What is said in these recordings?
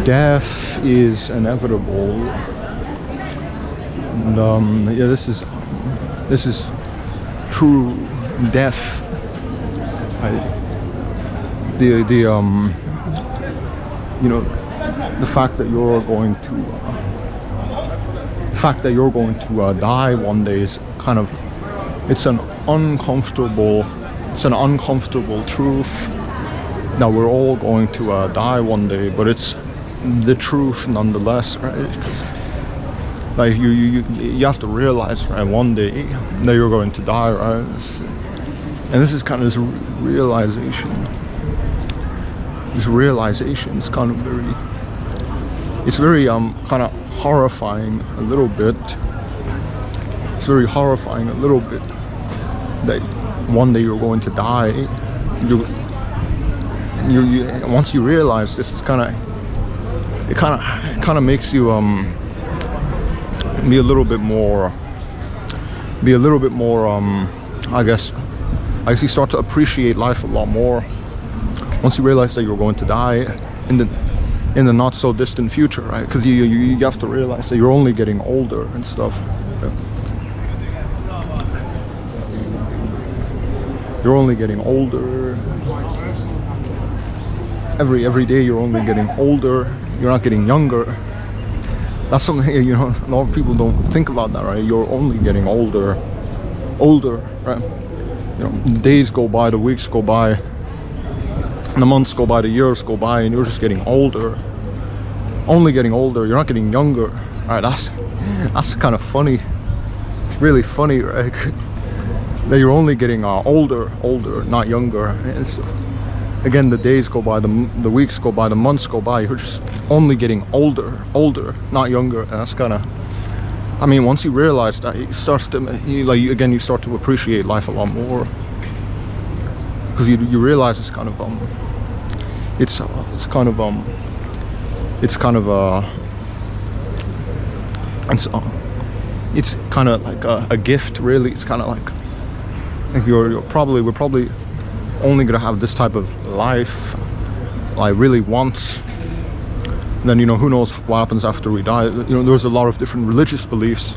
death is inevitable. And yeah, this is true death. You know, the fact that you're going to die one day is kind of, it's an uncomfortable truth that we're all going to die one day, but it's the truth nonetheless, right? 'Cause, like you have to realize, right, one day that you're going to die, right? And this is kind of this realization. This realization is kind of very kind of horrifying a little bit. It's very horrifying a little bit that one day you're going to die. You once you realize this, is kind of makes you be a little bit more I guess you start to appreciate life a lot more once you realize that you're going to die in the not so distant future, right? Because you have to realize that you're only getting older and stuff. You're only getting older. Every day you're only getting older. You're not getting younger. That's something, you know, a lot of people don't think about that, right? You're only getting older, right? You know, the days go by, the weeks go by, the months go by, the years go by, and you're just getting older. Only getting older. You're not getting younger. All right, that's kind of funny. It's really funny, right? That you're only getting older, not younger. And stuff. Again, the days go by, the weeks go by, the months go by. You're just only getting older, not younger. And that's kind of, I mean, once you realize that, it starts to, you start to appreciate life a lot more, because you realize it's kind of it's kind of like a gift, really. It's kind of like we're probably only gonna have this type of life, like really once. And then, you know, who knows what happens after we die. You know, there's a lot of different religious beliefs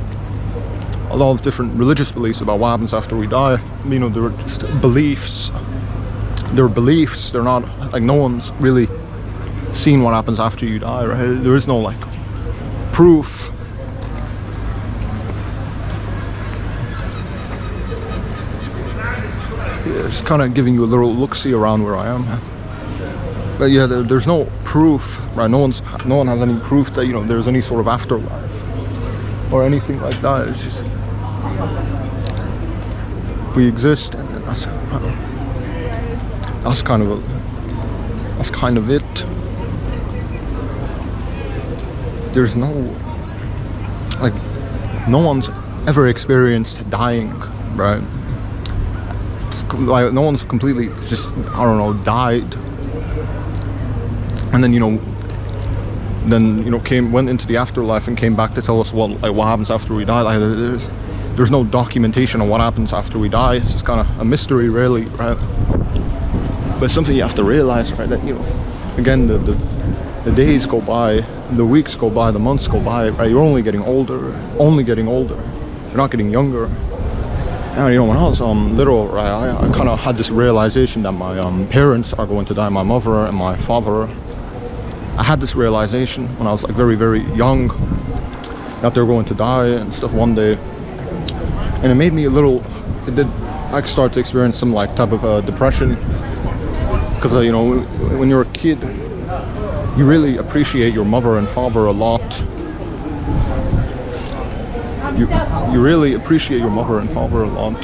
about what happens after we die. You know, there are just beliefs. They're beliefs. They're not, like, no one's really seen what happens after you die, right? There is no, like, proof. Yeah, just kind of giving you a little look-see around where I am. But yeah, there's no proof, right? No one has any proof that, you know, there's any sort of afterlife or anything like that. It's just we exist, and that's kind of it. There's no, like, no one's ever experienced dying, right? Like, no one's completely just, I don't know, died. And then, you know, went into the afterlife and came back to tell us what happens after we die. Like, there's no documentation on what happens after we die. It's just kind of a mystery, really, right? But it's something you have to realize, right? That, you know, again, the days go by, the weeks go by, the months go by, right? You're only getting older. You're not getting younger. And, you know, when I was little, right, I kind of had this realization that my parents are going to die, my mother and my father. I had this realization when I was, like, very, very young, that they're going to die and stuff one day. And it made me I started to experience some, like, type of depression. Because, you know, when you're a kid, you really appreciate your mother and father a lot. You really appreciate your mother and father a lot,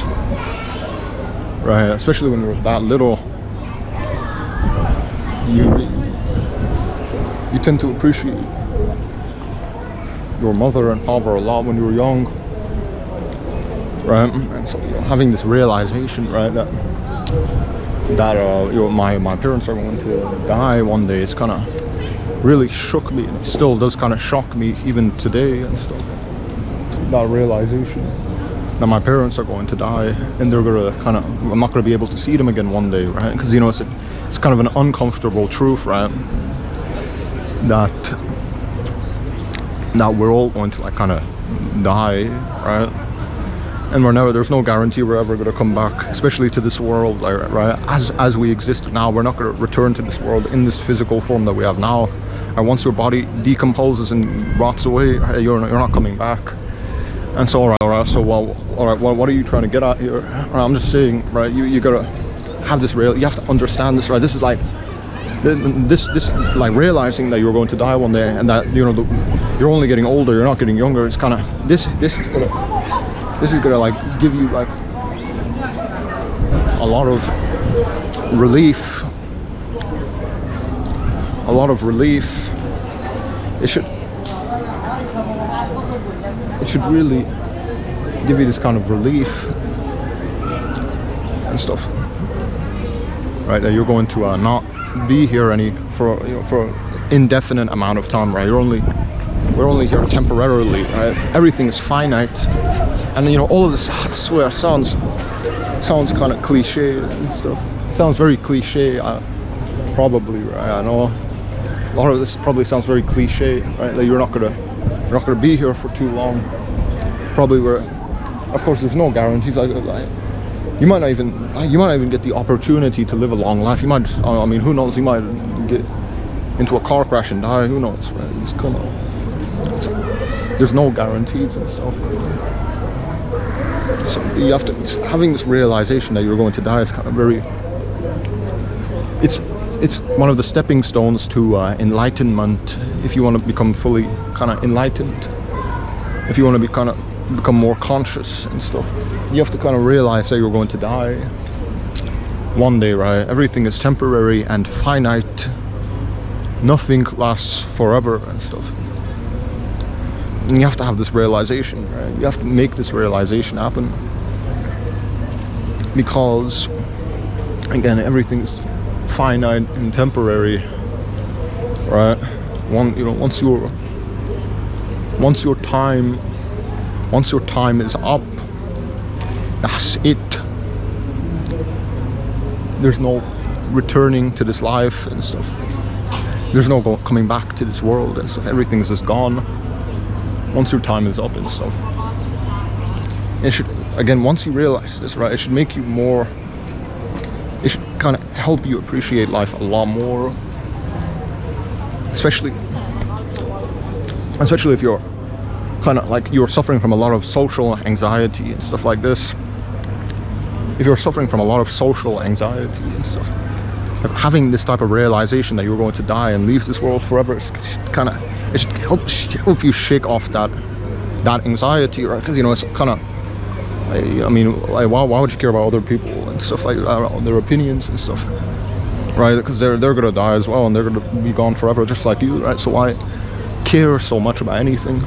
right? Especially when you're that little. You tend to appreciate your mother and father a lot when you were young, right? And so, you know, having this realization, right, that you know, my parents are going to die one day, it's kind of really shook me, and it still does kind of shock me even today and stuff. That realization that my parents are going to die, and they're gonna I'm not gonna be able to see them again one day, right? Because, you know, it's kind of an uncomfortable truth, right? that we're all going to like kind of die, right? And there's no guarantee we're ever going to come back, especially to this world, like, right? As we exist now, we're not going to return to this world in this physical form that we have now. And once your body decomposes and rots away, you're not coming back. And so, all right, so what are you trying to get at here? I'm just saying, right? You gotta have this you have to understand this, right? This is like this like realizing that you're going to die one day, and that you're only getting older, you're not getting younger. It's kind of this is gonna like give you like a lot of relief. It should really give you this kind of relief and stuff, right? That you're going to not be here for indefinite amount of time, right? We're only here temporarily, right? Everything is finite, and all of this, I swear, sounds kind of cliche and stuff. It sounds very cliche, probably, right? I know a lot of this probably sounds very cliche, right? That you're not gonna be here for too long. Probably of course, there's no guarantees. Like you might not even get the opportunity to live a long life. You might, I mean, who knows? You might get into a car crash and die. Who knows? Right? It's kind of, there's no guarantees and stuff. So you have to, having this realization that you're going to die is kind of very. It's one of the stepping stones to enlightenment. If you want to become fully kind of enlightened, if you want to become more conscious and stuff, you have to kind of realize that you're going to die one day, right? Everything is temporary and finite. Nothing lasts forever and stuff. And you have to have this realization, right? You have to make this realization happen, because again, everything's finite and temporary, right? Once your time is up, that's it. There's no returning to this life and stuff. There's no coming back to this world and stuff. Everything's just gone once your time is up and stuff. It should, again, once you realize this, right, it should make you more, it should kind of help you appreciate life a lot more, especially if you're kind of like, you're suffering from a lot of social anxiety and stuff like this. If you're suffering from a lot of social anxiety and stuff, having this type of realization that you're going to die and leave this world forever, it should help you shake off that anxiety, right? Because it's kind of, I mean, like, why would you care about other people and stuff like that, their opinions and stuff, right? Because they're gonna die as well, and they're gonna be gone forever, just like you, right? So why care so much about anything?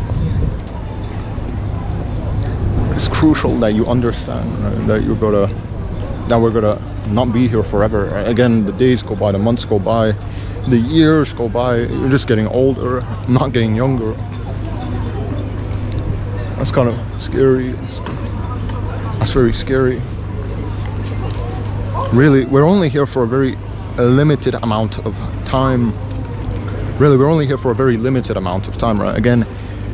It's crucial that you understand, right, that we're gonna not be here forever. Right? Again, the days go by, the months go by, the years go by. You're just getting older, not getting younger. That's kind of scary. That's very scary. Really, we're only here for a very limited amount of time. Really, we're only here for a very limited amount of time, right? Again,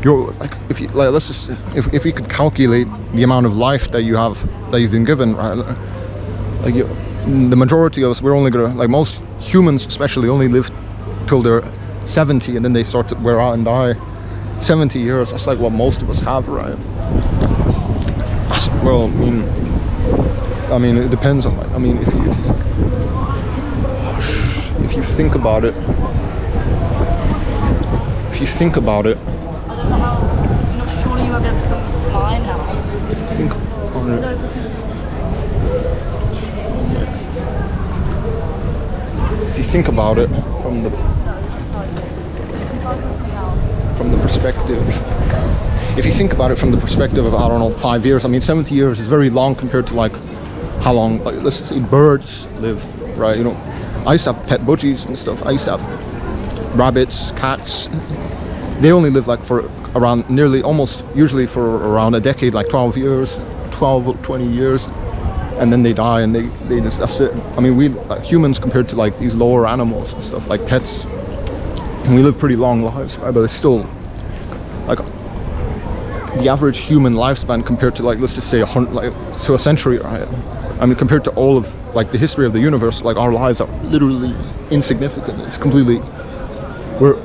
you're like, if you like, let's just, if we could calculate the amount of life that you've been given, right? Like the majority of us, we're only gonna, like most humans especially, only live till they're 70, and then they start to wear out and die. 70 years, that's like what most of us have, right? Well, I mean, it depends on, like, I mean, if you think about it, if you think about it, if you think about it from the perspective, if you think about it from the perspective of, I don't know, 5 years, I mean, 70 years is very long compared to like how long, like, let's say birds live, right? I used to have pet budgies and stuff. I used to have rabbits, cats. They only live like for around usually for around a decade, like 12 years, 12 or 20 years, and then they die, and they just, that's it. I mean, we, like humans, compared to like these lower animals and stuff, like pets, we live pretty long lives, right? But it's still like the average human lifespan compared to, like, let's just say to a century, right? I mean, compared to all of like the history of the universe, like our lives are literally insignificant. It's completely, we're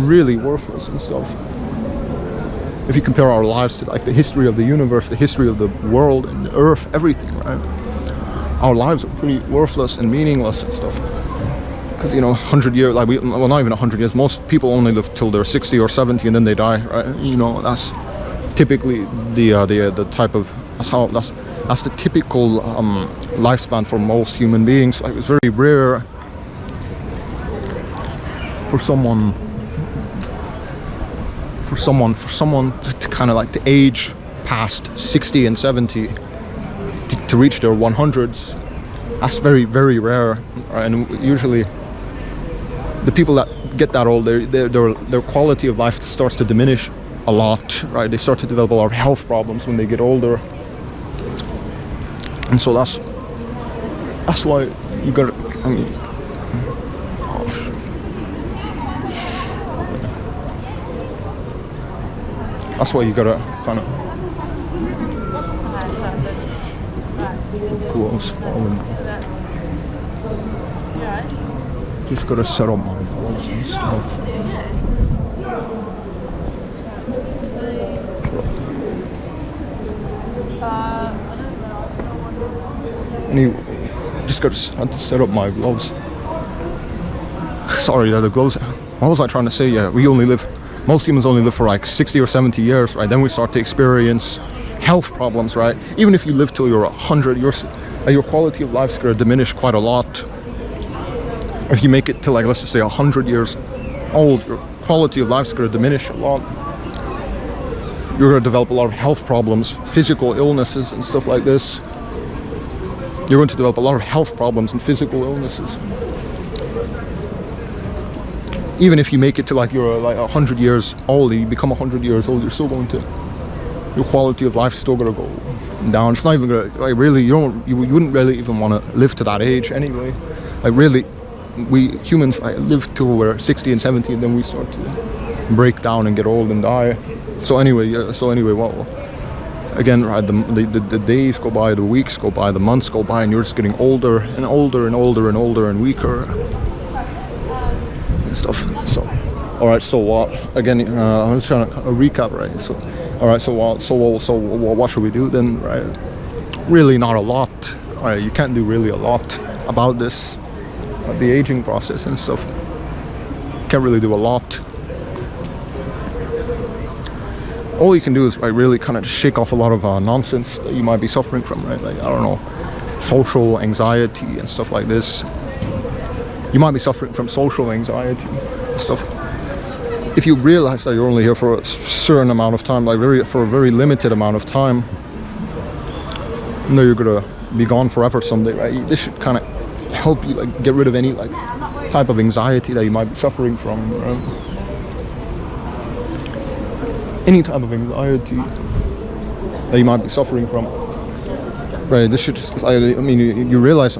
really worthless and stuff. If you compare our lives to like the history of the universe, the history of the world and the earth, everything, right? Our lives are pretty worthless and meaningless and stuff. Because, you know, 100 years, like well, not even 100 years. Most people only live till they're 60 or 70 and then they die, right? You know, that's typically the type of, that's the typical lifespan for most human beings. Like, it's very rare for someone to kind of like to age past 60 and 70 to reach their 100s. That's very, very rare, right? And usually the people that get that old, their quality of life starts to diminish a lot, right? They start to develop a lot of health problems when they get older, and so that's why you gotta, I mean, that's why you gotta kind of gloves falling. Just gotta set up my gloves and stuff. Anyway, just had to set up my gloves. Sorry, the gloves. What was I trying to say? Yeah, most humans only live for like 60 or 70 years, right? Then we start to experience health problems, right? Even if you live till you're 100, your quality of life's gonna diminish quite a lot. If you make it to, like, let's just say 100 years old, your quality of life's gonna diminish a lot. You're gonna develop a lot of health problems, physical illnesses and stuff like this. You're going to develop a lot of health problems and physical illnesses. Even if you make it to like you're like 100 years old, you become 100 years old, you're still going to, your quality of life's still gonna go down. It's not even gonna, like, really, you wouldn't really even want to live to that age anyway. Like, really, we humans live till we're 60 and 70, and then we start to break down and get old and die. So anyway, well, again, right, the days go by, the weeks go by, the months go by, and you're just getting older and older and older and older and weaker and stuff. So, all right, so what? Again, I'm just trying to recap, right? So, all right, so what should we do then, right? Really, not a lot. All right, you can't do really a lot about this, the aging process and stuff. Can't really do a lot. All you can do is, right, really kind of just shake off a lot of nonsense that you might be suffering from, right? Like, I don't know, social anxiety and stuff like this. You might be suffering from social anxiety and stuff. If you realize that you're only here for a certain amount of time, like for a very limited amount of time, and then you're gonna be gone forever someday, right? This should kind of help you, like, get rid of any like type of anxiety that you might be suffering from, right? Any type of anxiety that you might be suffering from, right? This should just, I mean, you realize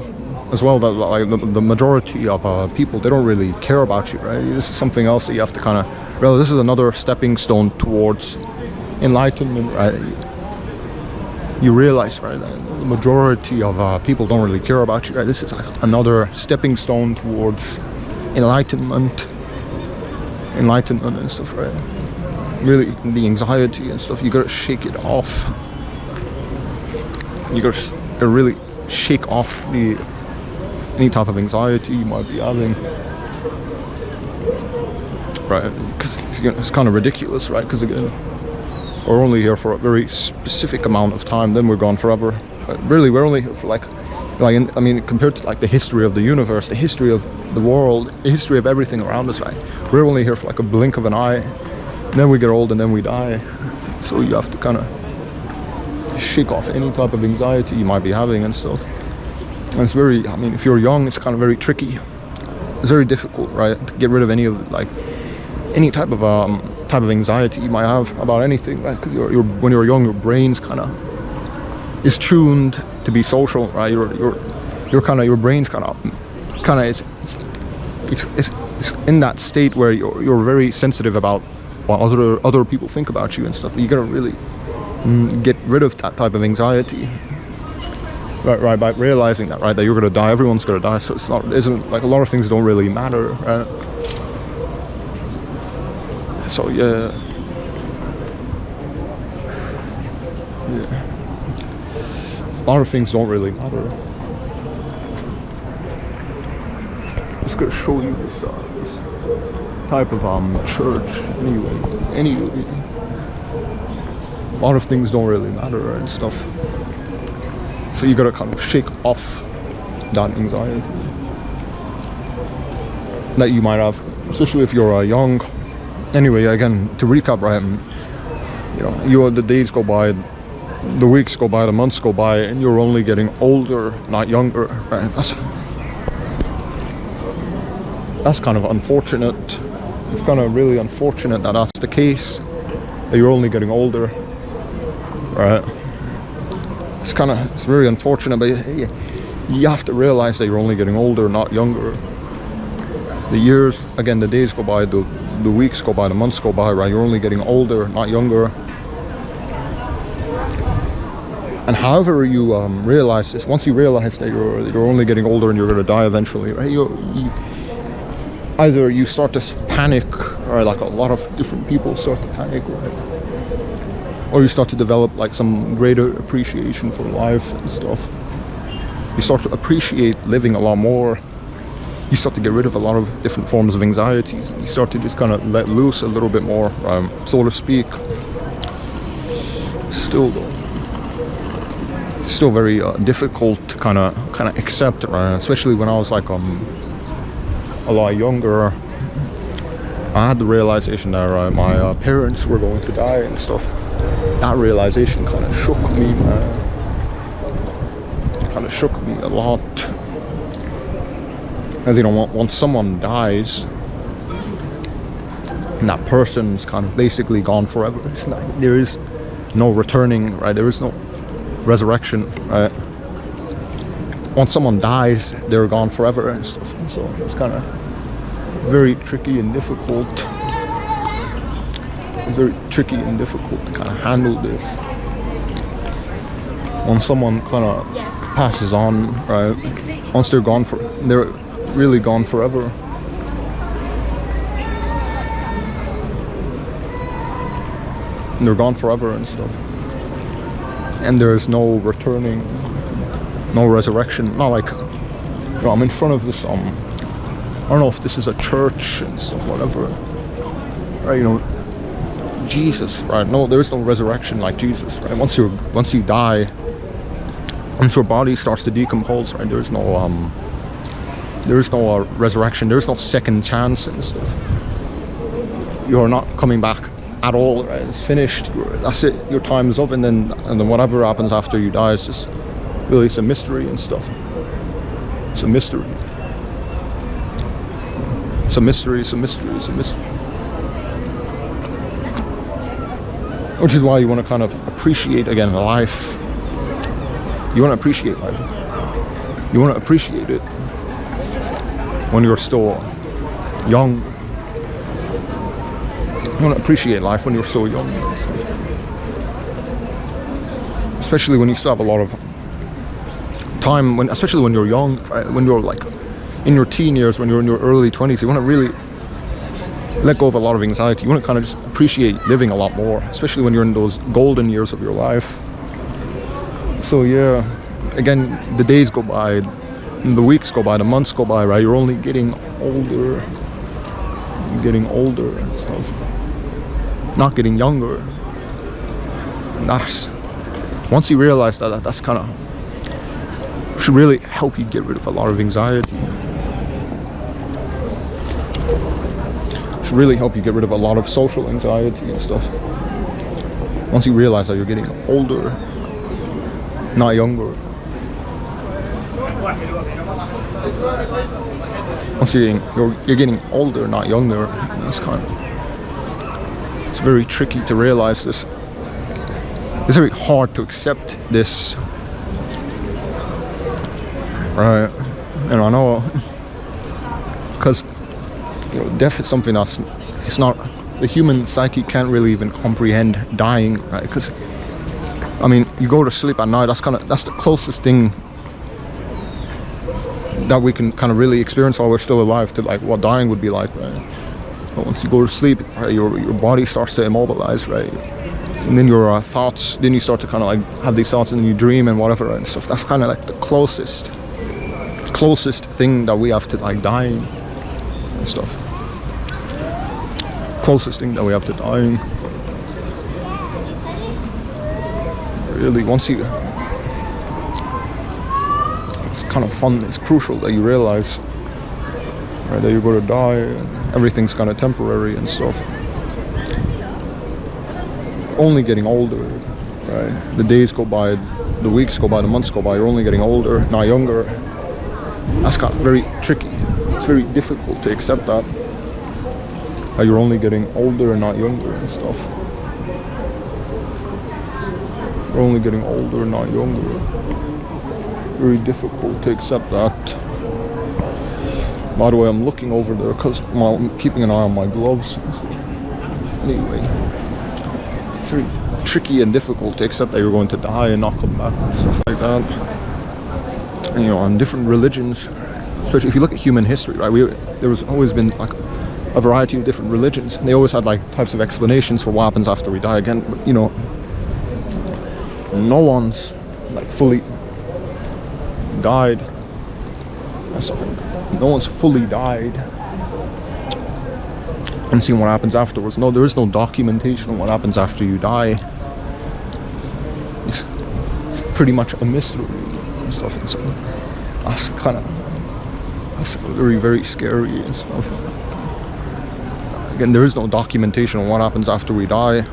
as well that, like, the majority of people, they don't really care about you, right? This is something else that you have to kind of realize. This is another stepping stone towards enlightenment, right? You realize, right, that the majority of people don't really care about you, right? This is like another stepping stone towards enlightenment and stuff, right? Really, the anxiety and stuff, you gotta shake it off. You gotta really shake off any type of anxiety you might be having, right? Because it's kind of ridiculous, right? Because again, we're only here for a very specific amount of time, then we're gone forever. But really, we're only here for like I mean, compared to like the history of the universe, the history of the world, the history of everything around us, right? We're only here for like a blink of an eye, and then we get old and then we die. So you have to kind of shake off any type of anxiety you might be having and stuff. And it's very, I mean, if you're young, it's kind of very tricky. It's very difficult, right, to get rid of any of like any type of anxiety you might have about anything, right? Because when you're young, your brain's kind of is tuned to be social, right? Your brain's kind of it's in that state where you're very sensitive about what other people think about you and stuff. You gotta really get rid of that type of anxiety, right, by realizing that, right, that you're gonna die, everyone's gonna die, so isn't like a lot of things don't really matter, right? So yeah, a lot of things don't really matter. I'm just gonna show you this type of church anyway. A lot of things don't really matter and stuff, so you gotta kind of shake off that anxiety that you might have, especially if you're young. Anyway, again, to recap, right, the days go by, the weeks go by, the months go by, and you're only getting older, not younger, right? That's kind of unfortunate. It's kind of really unfortunate that that's the case, that you're only getting older, right? It's very unfortunate, but you have to realize that you're only getting older, not younger. The years, again, the days go by, the weeks go by, the months go by, right? You're only getting older, not younger. And however you realize this, once you realize that you're only getting older and you're going to die eventually, right? Either you start to panic, or like a lot of different people start to panic, right? Or you start to develop like some greater appreciation for life and stuff. You start to appreciate living a lot more. You start to get rid of a lot of different forms of anxieties. You start to just kind of let loose a little bit more, so to speak. Still very difficult to kind of accept, right? Especially when I was like a lot younger. I had the realization that my parents were going to die and stuff. That realization kind of shook me, man. Kind of shook me a lot. As once someone dies, and that person's kind of basically gone forever. There is no returning, right? There is no resurrection, right? Once someone dies, they're gone forever and stuff. And so it's kind of very tricky and difficult. It's very tricky and difficult to kind of handle this. When someone kind of passes on, right? Once they're really gone forever. They're gone forever and stuff. And there's no returning, no resurrection. Not like, I'm in front of this, I don't know if this is a church and stuff, whatever. Right, Jesus, right? No, there's no resurrection like Jesus, right? Once you die, once your body starts to decompose, right? There's no resurrection. There's no second chance and stuff. You're not coming back at all, right? It's finished. That's it. Your time is up, and then whatever happens after you die is just really, it's a mystery and stuff. It's a mystery. It's a mystery. It's a mystery. It's a mystery. Which is why you want to kind of appreciate again life. You want to appreciate life. You want to appreciate it when you're still young. You want to appreciate life when you're so young. Especially when you still have a lot of time, especially when you're young, right? When you're like in your teen years, when you're in your early 20s, you want to really let go of a lot of anxiety. You want to kind of just appreciate living a lot more, especially when you're in those golden years of your life. So yeah, again, the days go by, the weeks go by, the months go by, right? You're only getting older. You're getting older and stuff. Not getting younger. And once you realize that's kind of should really help you get rid of a lot of anxiety. Should really help you get rid of a lot of social anxiety and stuff. Once you realize that you're getting older, not younger. Once you're getting older, not younger. It's very tricky to realize this. It's very hard to accept this. Right, and I know, because you know, death is something that's, it's not, the human psyche can't really even comprehend dying, right? Because I mean, you go to sleep at night, that's the closest thing that we can kind of really experience while we're still alive to like what dying would be like, right? But once you go to sleep, right, your body starts to immobilize, right? And then your thoughts, then you start to kind of like have these thoughts, and then you dream and whatever and stuff. That's kind of like the closest thing that we have to like dying and stuff. Closest thing that we have to dying. Really, once you, it's kind of fun, it's crucial that you realize, right, that you're going to die and everything's kind of temporary and stuff. Only getting older, right? The days go by, the weeks go by, the months go by, you're only getting older, not younger. That's got very tricky. It's very difficult to accept that you're only getting older and not younger and stuff. You're only getting older, not younger. Very difficult to accept that. By the way, I'm looking over there because I'm keeping an eye on my gloves. Anyway, it's very tricky and difficult to accept that you're going to die and not come back and stuff like that. And, you know, on different religions, especially if you look at human history, right? There was always been like a variety of different religions, and they always had like types of explanations for what happens after we die. Again, but, you know, no one's like fully died. No one's fully died and seen what happens afterwards. No, there is no documentation on what happens after you die. It's pretty much a mystery and stuff. And so that's very, very scary and stuff. Again, there is no documentation on what happens after we die.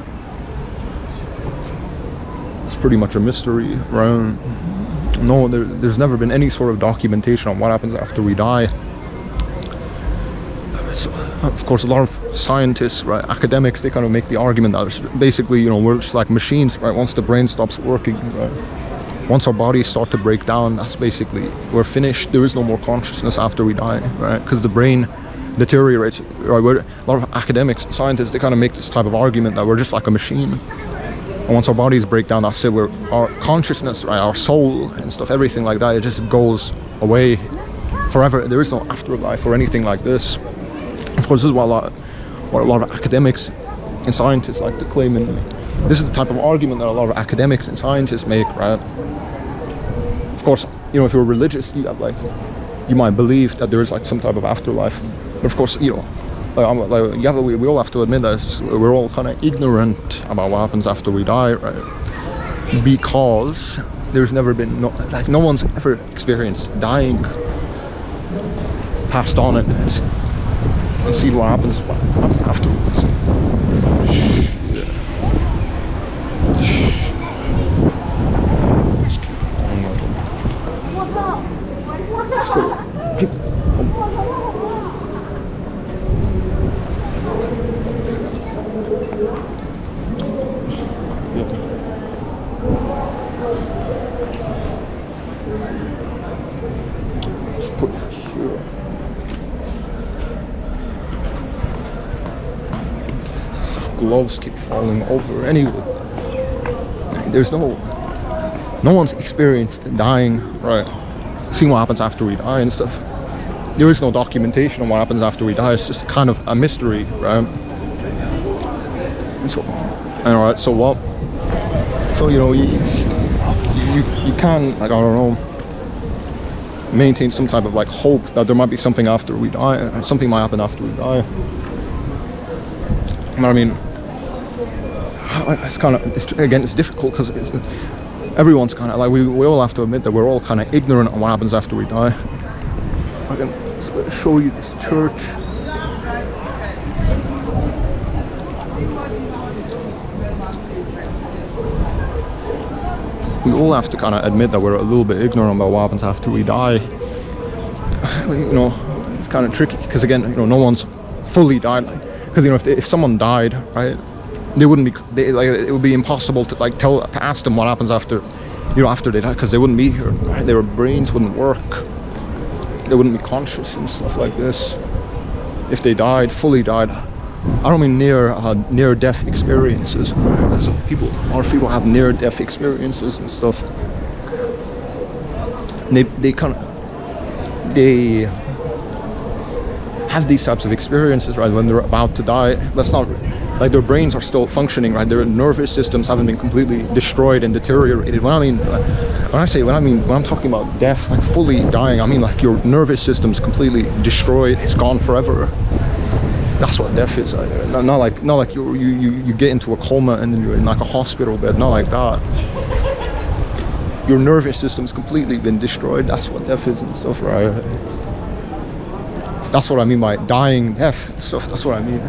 Pretty much a mystery around. No, there's never been any sort of documentation on what happens after we die. So, of course, a lot of scientists, right, academics, they kind of make the argument that basically, you know, we're just like machines, right? Once the brain stops working, right? Once our bodies start to break down, that's basically, we're finished. There is no more consciousness after we die, right? Because the brain deteriorates, right? A lot of academics, scientists, they kind of make this type of argument that we're just like a machine. And once our bodies break down, that's it. Our consciousness, right, our soul and stuff, everything like that, it just goes away forever. There is no afterlife or anything like this. Of course, this is what a lot of academics and scientists like to claim, and this is the type of argument that a lot of academics and scientists make, right? Of course, you know, if you're religious, you might believe that there is like some type of afterlife. But of course, you know, we all have to admit that we're all kind of ignorant about what happens after we die, right? Because there's never been no one's ever experienced dying, passed on it, and seen what happens afterwards. Let's go. Gloves keep falling over. Anyway, there's no one's experienced dying, right? Seeing what happens after we die and stuff. There is no documentation on what happens after we die. It's just kind of a mystery, right? And so, alright, so what? So, you know, you can, like, I don't know, maintain some type of like hope that there might be something after we die, and something might happen after we die. I mean, it's kind of, it's difficult because everyone's kind of like, we all have to admit that we're all kind of ignorant on what happens after we die. I can show you this church. We all have to kind of admit that we're a little bit ignorant about what happens after we die. You know, it's kind of tricky because, again, you know, no one's fully died. Because, you know, if someone died, right, they wouldn't be, it would be impossible to like to ask them what happens after, you know, after they die, because they wouldn't be here, right? Their brains wouldn't work, they wouldn't be conscious and stuff like this. if they died, fully died. I don't mean near-death experiences, because a lot of people have near-death experiences and stuff. They have these types of experiences, right, when they're about to die. That's not like their brains are still functioning, right? Their nervous systems haven't been completely destroyed and deteriorated. When I'm talking about death, like fully dying, I mean like your nervous system's completely destroyed. It's gone forever. That's what death is. Not like you get into a coma and then you're in like a hospital bed. Not like that. Your nervous system's completely been destroyed. That's what death is and stuff, right? That's what I mean by dying death and stuff. That's what I mean.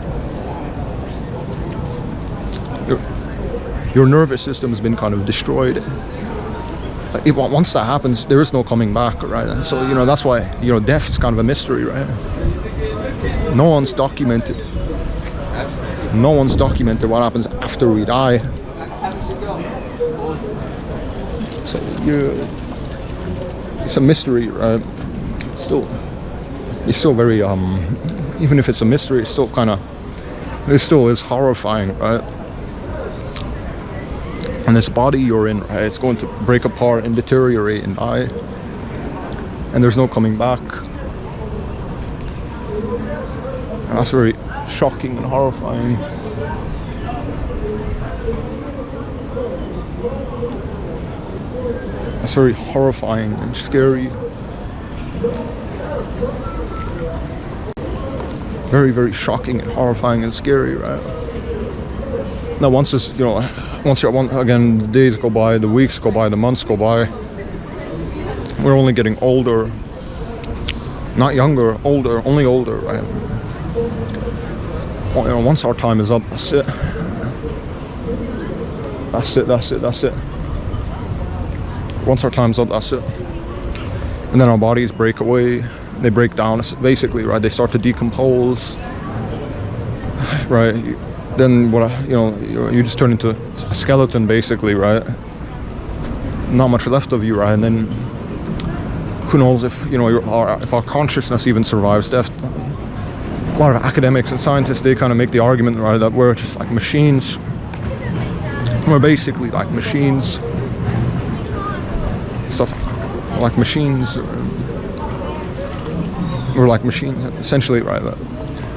Your nervous system has been kind of destroyed. Once that happens, there is no coming back, right? So, you know, that's why, you know, death is kind of a mystery, right? No one's documented what happens after we die. So, it's a mystery, right? It's still very, even if it's a mystery, it still is horrifying, right? And this body you're in, right, it's going to break apart and deteriorate and die. And there's no coming back. And that's very shocking and horrifying. That's very horrifying and scary. Very, very shocking and horrifying and scary, right? Now once again, the days go by, the weeks go by, the months go by, we're only getting older. Not younger, older, only older, right? Well, you know, once our time is up, that's it. That's it. Once our time's up, that's it. And then our bodies break away. They break down, basically, right? They start to decompose, right? Then you just turn into a skeleton, basically, right? Not much left of you, right? And then who knows if our consciousness even survives death. A lot of academics and scientists, they kind of make the argument, right, that we're just like machines. We're basically like machines. Stuff like machines. We're like machines, essentially, right?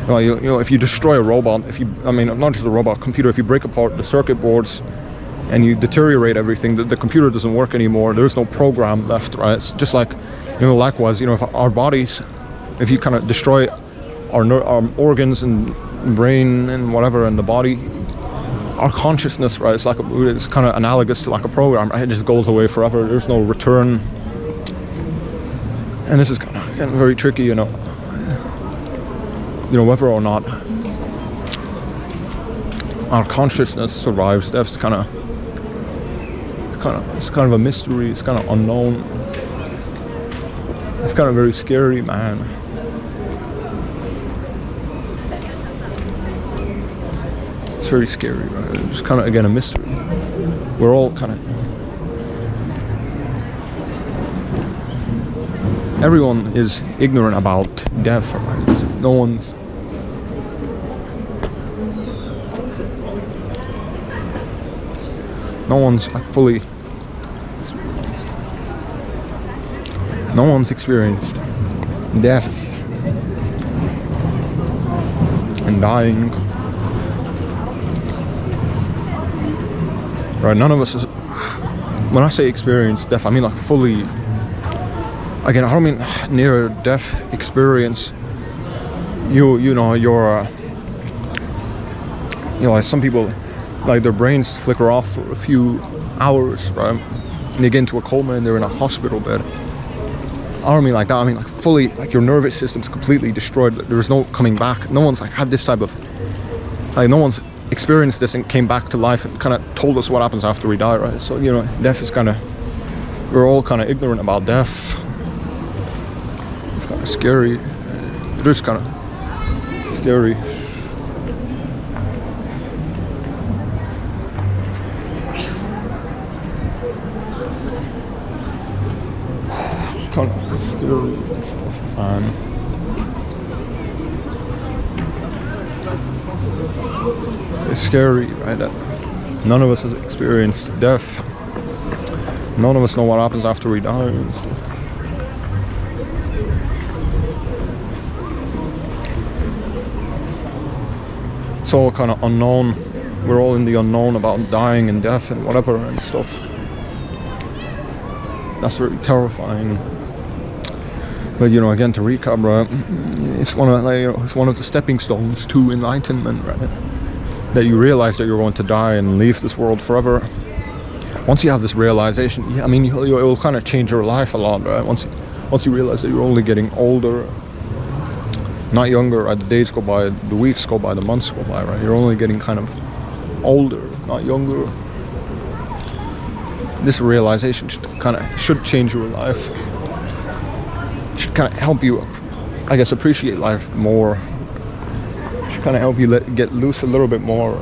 If you destroy a robot, not just a robot, computer, if you break apart the circuit boards and you deteriorate everything, the computer doesn't work anymore. There's no program left, right? It's just like, likewise, if our bodies, if you kind of destroy our organs and brain and whatever and the body, our consciousness, right? It's kind of analogous to like a program, right? It just goes away forever. There's no return. And this is kind of getting very tricky, whether or not our consciousness survives death. It's kind of a mystery. It's kind of unknown. It's kind of very scary, man. It's very scary, right? It's kind of, again, a mystery. We're all kind of... Everyone is ignorant about death, right? No one's like fully... No one's experienced death and dying. Right, none of us is... When I say experience death, I mean like fully... Again, I don't mean near-death experience. Some people, like their brains flicker off for a few hours, right? And they get into a coma and they're in a hospital bed. I don't mean like that. I mean like fully, like your nervous system's completely destroyed. There's no coming back. No one's like had this type of, like no one's experienced this and came back to life and kind of told us what happens after we die, right? So death is kind of, we're all kind of ignorant about death. It's kind of scary. It is kind of scary. It's kind of scary, man. It's scary, right? That none of us has experienced death. None of us know what happens after we die. It's all kind of unknown. We're all in the unknown about dying and death and whatever and stuff. That's very terrifying. But you know, again, to recap, right, it's one of the stepping stones to enlightenment, right? That you realize that you're going to die and leave this world forever. Once you have this realization, I mean, it will kind of change your life a lot, right? Once you realize that you're only getting older, not younger, right? The days go by, the weeks go by, the months go by, right? You're only getting kind of older, not younger. This realization should change your life. Should kind of help you, I guess, appreciate life more. Should kind of help you get loose a little bit more.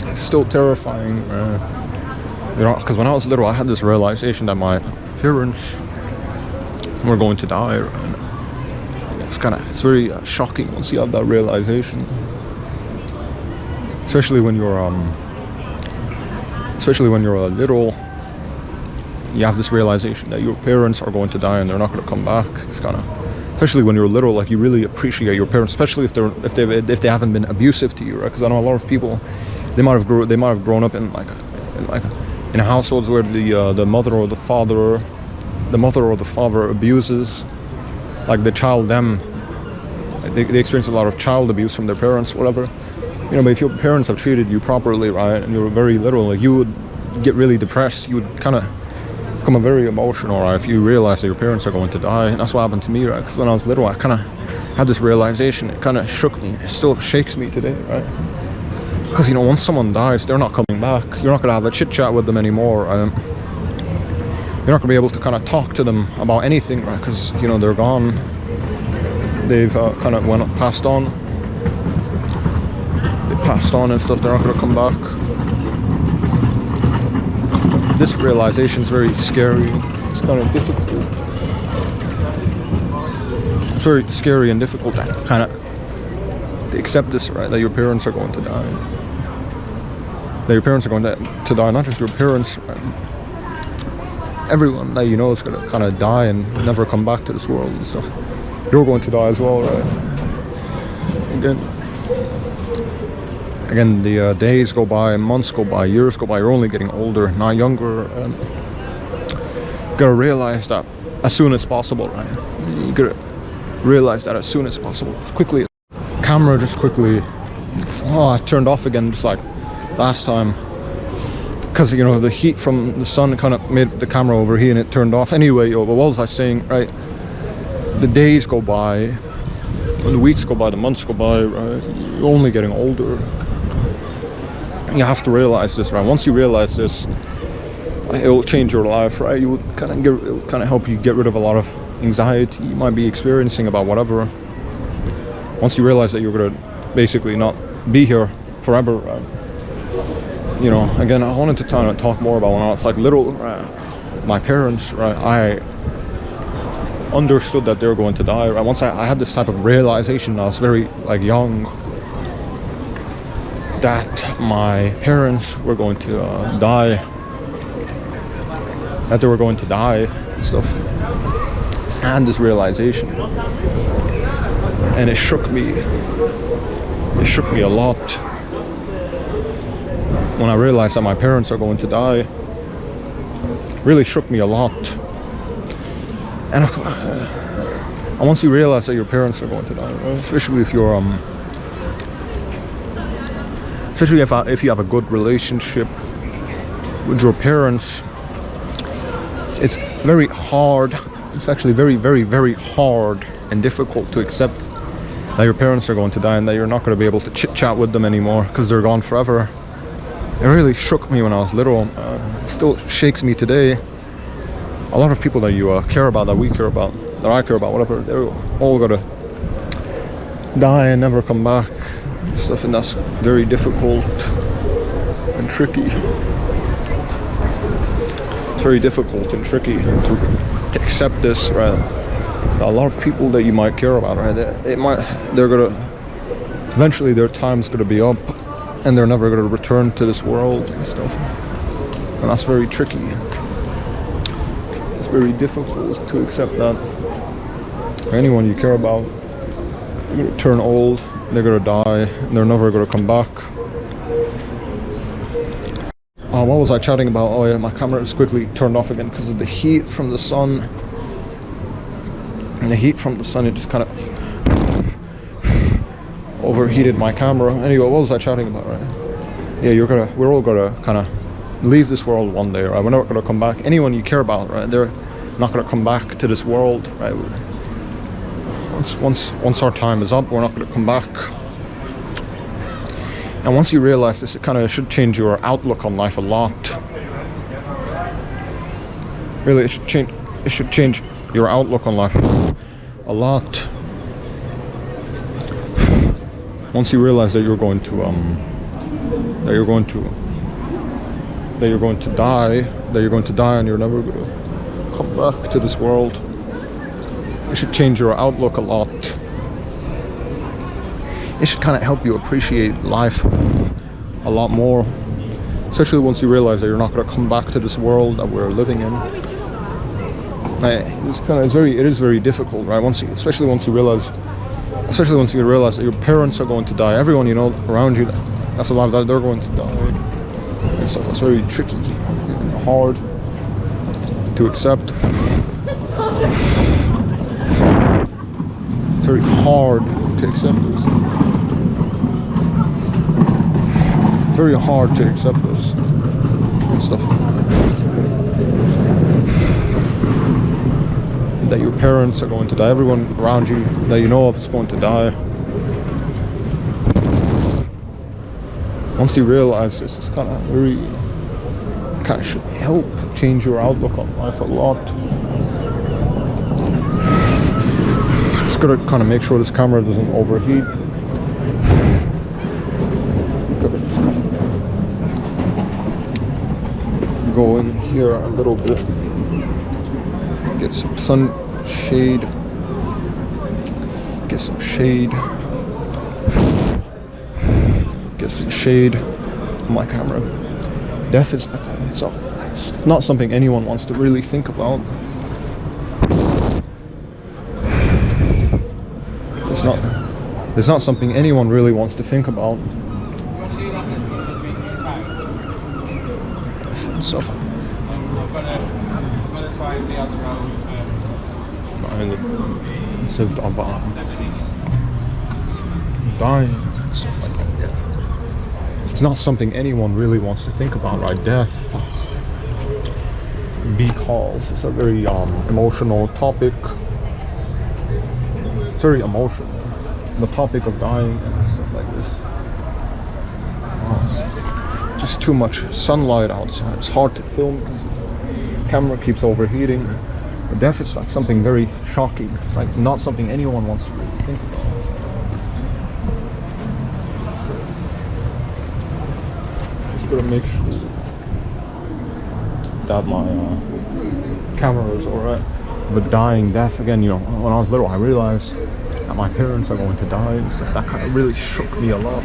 It's still terrifying, you know, because when I was little, I had this realization that my parents were going to die. Right? It's very shocking once you have that realization, especially when you're a little. You have this realization that your parents are going to die and they're not going to come back. It's kind of, especially when you're little, like you really appreciate your parents, especially if they haven't been abusive to you, right? Because I know a lot of people, they might have grown up in in households where the mother or the father abuses, like the child them. They experience a lot of child abuse from their parents, whatever. You know, but if your parents have treated you properly, right, and you're very little, like you would get really depressed. You would kind of become very emotional, right, if you realize that your parents are going to die. And that's what happened to me, right? Because when I was little, I kind of had this realization. It kind of shook me. It still shakes me today, right? Because, you know, once someone dies, they're not coming back. You're not going to have a chit chat with them anymore. You're not going to be able to kind of talk to them about anything, right? Because, you know, they're gone. They've kind of passed on. They passed on and stuff. They're not going to come back. This realization is very scary. It's kind of difficult. It's very scary and difficult to kind of accept this, right? That your parents are going to die. That your parents are going to die. Not just your parents, right? Everyone that you know is going to kind of die and never come back to this world and stuff. You're going to die as well, right? Again, the days go by, months go by, years go by. You're only getting older, not younger. You gotta realize that as soon as possible, right? You gotta realize that as soon as possible. Quickly. Camera just quickly. I turned off again, just like last time. Because, you know, the heat from the sun kind of made the camera overheat and it turned off. Anyway, but what was I saying, right? The days go by, the weeks go by, the months go by, right? You're only getting older. You have to realize this, right? Once you realize this, it will change your life, right? It will kind of help you get rid of a lot of anxiety you might be experiencing about whatever. Once you realize that you're gonna basically not be here forever, right? You know, again, I wanted to kind of talk more about when I was like little. My parents, right? I understood that they were going to die. Right? Once I had this type of realization, I was very young, that my parents were going to die, that they were going to die and stuff. And this realization, and it shook me a lot when I realized that my parents are going to die. It really shook me a lot. And once you realize that your parents are going to die, especially if you're especially if you have a good relationship with your parents, it's very hard. It's actually very, very, very hard and difficult to accept that your parents are going to die and that you're not going to be able to chit chat with them anymore because they're gone forever. It really shook me when I was little. It still shakes me today. A lot of people that you care about, that we care about, that I care about, whatever, they're all gonna die and never come back and stuff, and that's very difficult and tricky. It's very difficult and tricky to accept this, right? A lot of people that you might care about, right? They're gonna eventually their time's going to be up and they're never going to return to this world and stuff. And that's very tricky. It's very difficult to accept that anyone you care about, they're going to turn old, they're going to die, and they're never going to come back. What was I chatting about? Oh yeah, my camera is quickly turned off again because of the heat from the sun. And the heat from the sun, it just kind of overheated my camera. Anyway, what was I chatting about, right? Yeah, we're all gonna kind of leave this world one day, right? We're not gonna come back. Anyone you care about, right? They're not gonna come back to this world, right? Once our time is up, we're not gonna come back. And once you realize this, it kind of should change your outlook on life a lot. Really, it should change your outlook on life a lot. Once you realize that you're going to die, and you're never going to come back to this world, it should change your outlook a lot. It should kind of help you appreciate life a lot more, especially once you realize that you're not going to come back to this world that we're living in. It is very difficult, right? Especially once you realize that your parents are going to die, everyone you know around you that's alive, that they're going to die. And stuff that's very tricky and hard to accept. It's very hard to accept this. Very hard to accept this and stuff. That your parents are going to die, everyone around you that you know of is going to die. Once you realize this, it's kind of should help change your outlook on life a lot. Just gotta kind of make sure this camera doesn't overheat. Gotta just kind of go in here a little bit. Get some shade. Get some shade on my camera. Death is it's not something anyone wants to really think about. It's not something anyone really wants to think about. And stuff. Dying and stuff like that. Yeah. It's not something anyone really wants to think about, right? Death, because it's a very emotional topic. It's very emotional. The topic of dying and stuff like this. It's just too much sunlight outside. It's hard to film because the camera keeps overheating. But death is like something very shocking. It's like not something anyone wants to really think about. Just gotta make sure that my camera is alright. But dying, death, again, you know, when I was little, I realized that my parents are going to die and stuff. That kind of really shook me a lot.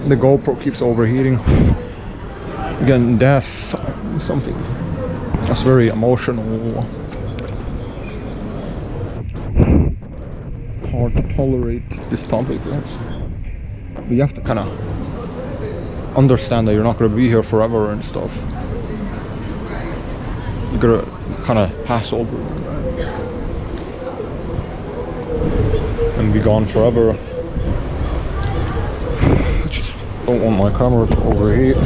The GoPro keeps overheating. Again, death is something that's very emotional. Hard to tolerate this topic, yes. But you have to kind of understand that you're not going to be here forever and stuff. You're going to kind of pass over and be gone forever. I just don't want my camera to overheat.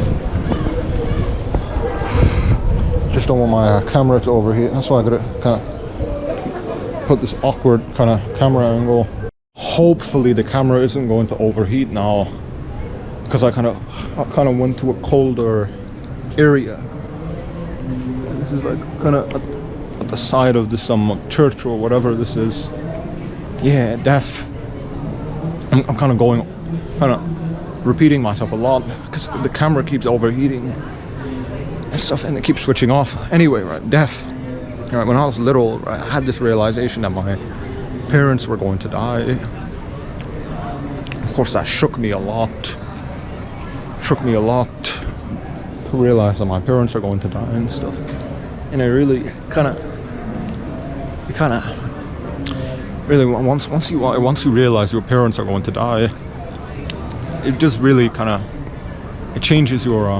Just don't want my camera to overheat. That's why I gotta kind of put this awkward kind of camera angle. Hopefully the camera isn't going to overheat now, because I kind of went to a colder area. This is like kind of at the side of this church or whatever this is. Yeah, death. I'm kind of repeating myself a lot because the camera keeps overheating and stuff, and it keeps switching off. Anyway, right, death. Right, when I was little, right, I had this realization that my parents were going to die. of course, that shook me a lot. Shook me a lot to realize that my parents are going to die and stuff. And I really really once you realize your parents are going to die, it just really it changes your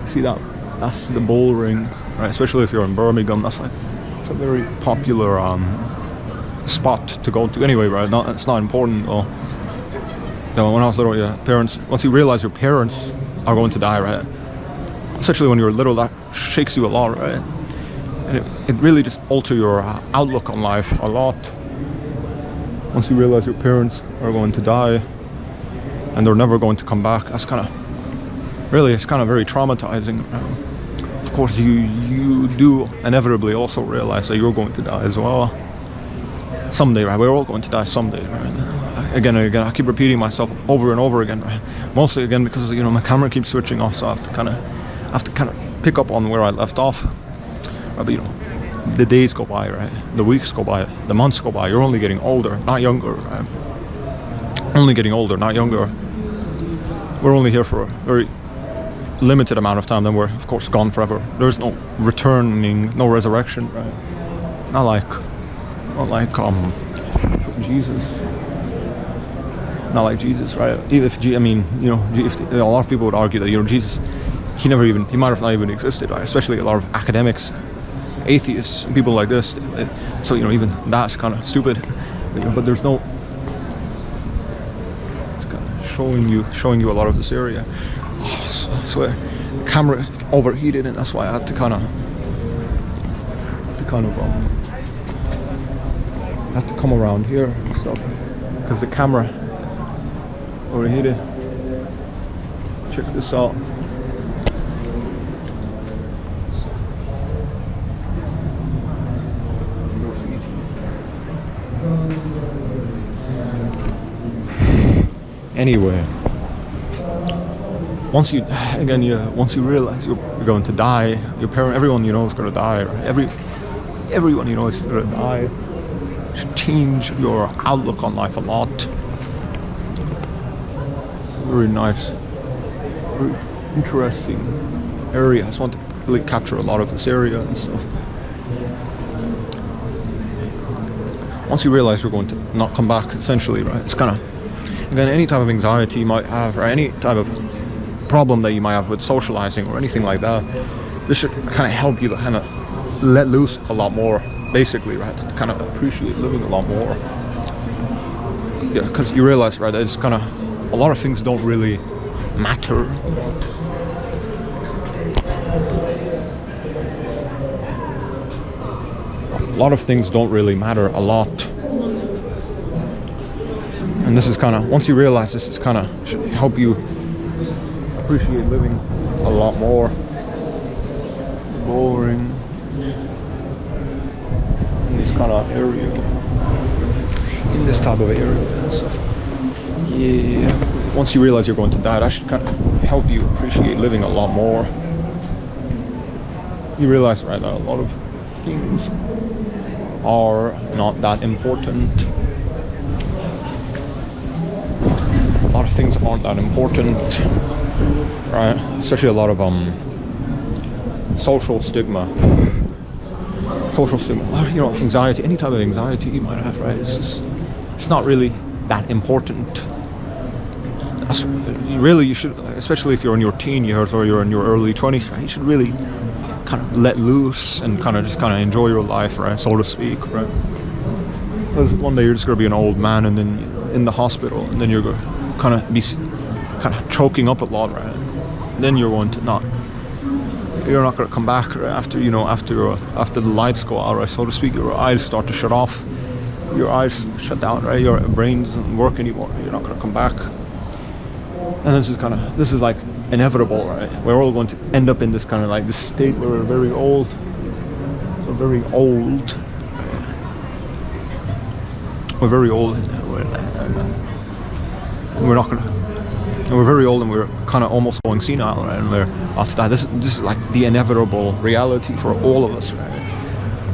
see that's the bull ring, right? Especially if you're in Birmingham, it's a very popular spot to go to anyway, right? It's not important though. When I was little, yeah, parents, once you realize your parents are going to die, right? Especially when you're little, that shakes you a lot, right? And it really just alters your outlook on life a lot. Once you realize your parents are going to die and they're never going to come back, that's it's very traumatizing. Of course, you do inevitably also realize that you're going to die as well. Someday, right? We're all going to die someday, right? Again, I keep repeating myself over and over again, right? Mostly again because my camera keeps switching off, so I have to pick up on where I left off. Right? But the days go by, right? The weeks go by, the months go by. You're only getting older, not younger, right? Only getting older, not younger. We're only here for a very limited amount of time, then we're of course gone forever. There's no returning, no resurrection, right? Not like Jesus. Not like Jesus, right? If a lot of people would argue that Jesus, he might have not even existed, right? Especially a lot of academics, atheists, people like this. So even that's kind of stupid. But there's no. It's kind of showing you a lot of this area. Oh, I swear, the camera overheated, and that's why I had to come around here and stuff, because the camera overheated. Check this out. Anyway, once you realize you're going to die, everyone is going to die. Right? Everyone is going to die. Should change your outlook on life a lot. It's a very nice, very interesting area. I just want to really capture a lot of this area and stuff. Once you realize you're going to not come back, essentially, right? It's again, any type of anxiety you might have, or any type of problem that you might have with socializing or anything like that, this should help you to let loose a lot more, basically, right? To appreciate living a lot more. Yeah, because you realize, right, that it's a lot of things don't really matter. A lot of things don't really matter a lot. And this is once you realize this, is should help you appreciate living a lot more. Boring. In this area. In this type of area and stuff. Yeah. Once you realize you're going to die, that should help you appreciate living a lot more. You realize, right, that a lot of things are not that important. A lot of things aren't that important, right? Especially a lot of social stigma, anxiety, any type of anxiety you might have, right? It's not really that important. You should, especially if you're in your teen years or you're in your early 20s, right? You should really let loose and just enjoy your life, right, so to speak, right? Because one day you're just gonna be an old man, and then in the hospital, and then you're gonna be choking up a lot, right? And then you're not gonna come back, right? After the lights go out, right, so to speak. Your eyes start to shut off, your eyes shut down, right? Your brain doesn't work anymore. You're not gonna come back. And this is like inevitable, right? We're all going to end up in this this state where we're very old. We're very old. We're very old, and we're very old, and we're almost going senile, right? And we're after that. This is like the inevitable reality for all of us, right?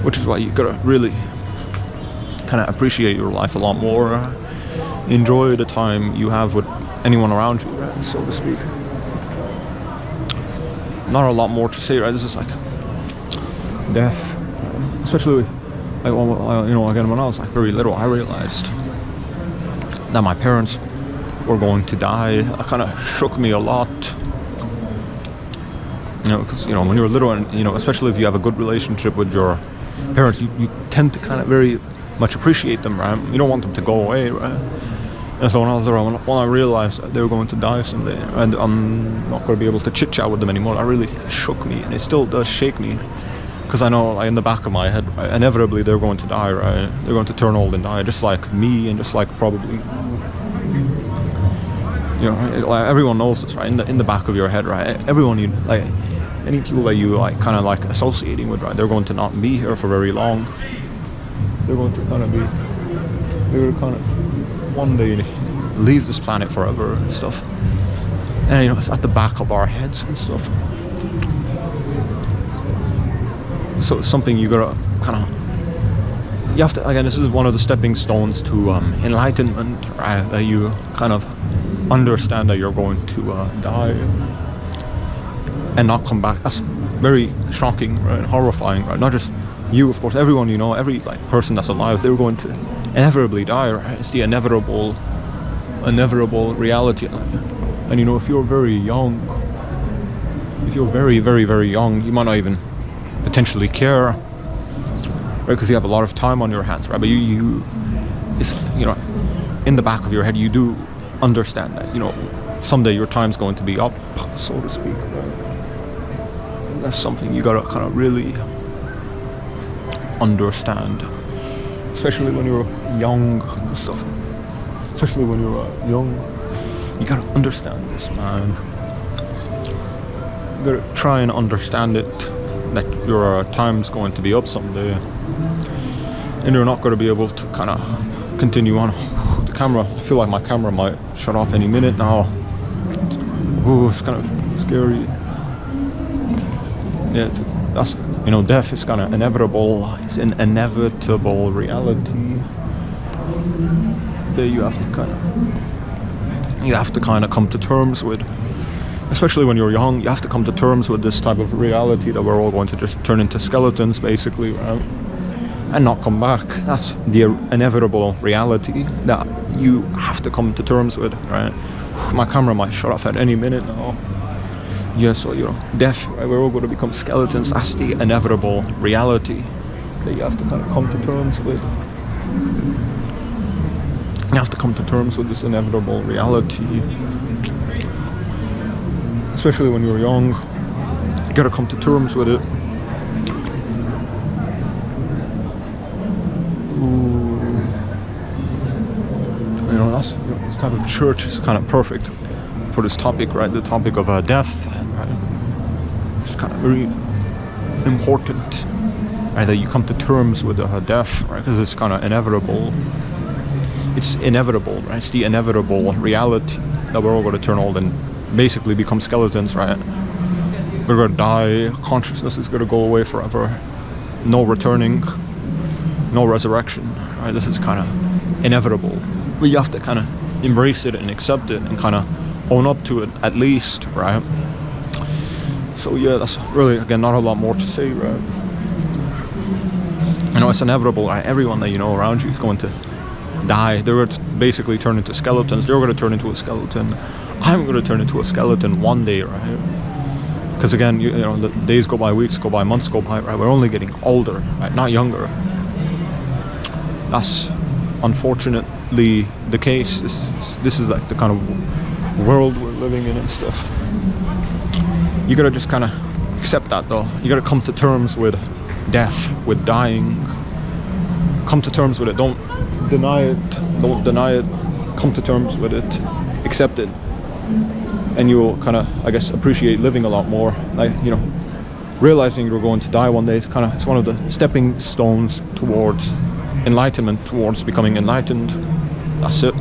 Which is why you gotta really appreciate your life a lot more. enjoy the time you have with anyone around you, right, so to speak. Not a lot more to say, right? This is like death, especially with, like, again, when I was like very little, I realized that my parents were going to die. That kind of shook me a lot. Because when you're little, and especially if you have a good relationship with your parents, you tend to kind of very much appreciate them, right? You don't want them to go away, right? And so when I was little, when I realized that they were going to die someday, and I'm not going to be able to chit chat with them anymore, that really shook me, and it still does shake me, because I know, like, in the back of my head, right, inevitably they're going to die, right? They're going to turn old and die, just like me, and just like probably, like everyone knows this, right? In the back of your head, right? Everyone you like. Any people that you like kind of like associating with, right, they're going to not be here for very long. They're going to kind of one day leave this planet forever and stuff. And it's at the back of our heads and stuff. So it's something you gotta you have to, again, this is one of the stepping stones to enlightenment, right? That you kind of understand that you're going to die and not come back. That's very shocking, right? And horrifying, right? Not just you, of course, everyone every person that's alive, they're going to inevitably die, right? It's the inevitable reality. And if you're very young, if you're very, very, very young, you might not even potentially care, right? Because you have a lot of time on your hands, right? But it's, in the back of your head, you do understand that, someday your time's going to be up, so to speak, right? That's something you gotta kind of really understand, especially when you're young and stuff. Especially when you're young, you gotta understand this, man. You gotta try and understand it, that your time's going to be up someday, and you're not going to be able to kind of continue on. The camera, I feel like my camera might shut off any minute now. Ooh, it's kind of scary. Yeah, that's, death is kind of inevitable. It's an inevitable reality that you have to kind of come to terms with. Especially when you're young, you have to come to terms with this type of reality that we're all going to just turn into skeletons, basically, right? And not come back. That's the inevitable reality that you have to come to terms with, right? My camera might shut off at any minute now. Yeah, so death, right? We're all going to become skeletons. That's the inevitable reality that you have to kind of come to terms with. You have to come to terms with this inevitable reality. Especially when you're young, you gotta come to terms with it. This type of church is kind of perfect for this topic, right? The topic of death, right? It's kind of very important, right? That you come to terms with death, right? Because it's kind of inevitable. It's inevitable, right? It's the inevitable reality that we're all going to turn old and basically become skeletons, right? We're going to die. Consciousness is going to go away forever. No returning, no resurrection, right? This is kind of inevitable. But you have to kind of embrace it and accept it and kind of own up to it, at least, right? So yeah, that's really, again, not a lot more to say, right? It's inevitable, right? Everyone that around you is going to die. They're going to basically turn into skeletons. They're going to turn into a skeleton. I'm going to turn into a skeleton one day, right? Because again, the days go by, weeks go by, months go by, right? We're only getting older, right? Not younger. That's unfortunately the case. This is like the kind of world we're living in and stuff. You gotta just kind of accept that, though. You gotta come to terms with death, with dying. Come to terms with it. Don't deny it. Don't deny it. Come to terms with it. Accept it. And you'll kind of, I guess, appreciate living a lot more. Like, realizing you're going to die one day, it's one of the stepping stones towards enlightenment, towards becoming enlightened. That's it.